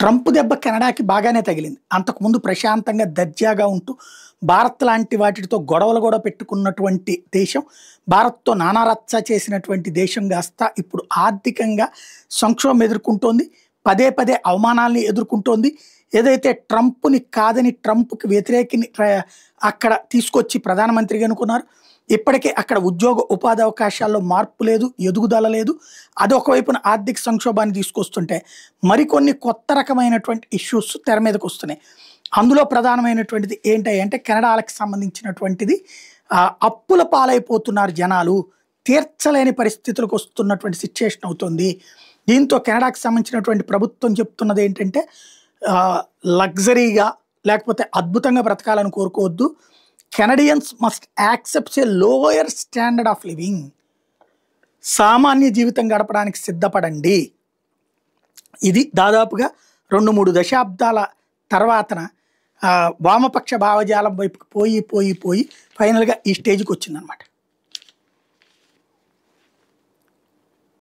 Trump దెబ్బ కెనడాకి బాగానే తగిలింది. అంతకుముందు ప్రశాంతంగా దర్జాగా ఉంటూ భారత్ లాంటి వాటితో గొడవలు కూడా పెట్టుకున్నటువంటి దేశం, భారత్‌తో నానా రచ్చ చేసినటువంటి దేశం కాస్త ఇప్పుడు ఆర్థికంగా సంక్షోభం ఎదుర్కొంటోంది. పదే పదే అవమానాల్ని ఎదుర్కొంటోంది. ఏదైతే ట్రంప్‌ని కాదని ట్రంప్‌కి వ్యతిరేకిని అక్కడ తీసుకొచ్చి ప్రధానమంత్రిగా ఎన్నుకున్నారు. ఇప్పటికే అక్కడ ఉద్యోగ ఉపాధి అవకాశాల్లో మార్పు లేదు, ఎదుగుదల లేదు. అదొక వైపున ఆర్థిక సంక్షోభాన్ని తీసుకొస్తుంటే మరికొన్ని కొత్త రకమైనటువంటి ఇష్యూస్ తెర మీదకొస్తున్నాయి. అందులో ప్రధానమైనటువంటిది ఏంటంటే కెనడాలకు సంబంధించినటువంటిది అప్పుల పాలైపోతున్నారు జనాలు. తీర్చలేని పరిస్థితులకు వస్తున్నటువంటి సిట్యుయేషన్ అవుతుంది. దీంతో కెనడాకి సంబంధించినటువంటి ప్రభుత్వం చెప్తున్నది ఏంటంటే లగ్జరీగా లేకపోతే అద్భుతంగా బ్రతకాలని కోరుకోవద్దు. Canadians must accepts a lower standard of living. సామాన్య జీవితం గడపడానికి సిద్ధపడండి. ఇది దాదాపుగా 2-3 దశాబ్దాల తర్వాతన వామపక్ష భావజాలం వైపుకి పోయి ఫైనల్గా ఈ స్టేజ్కి వచ్చిందనమాట.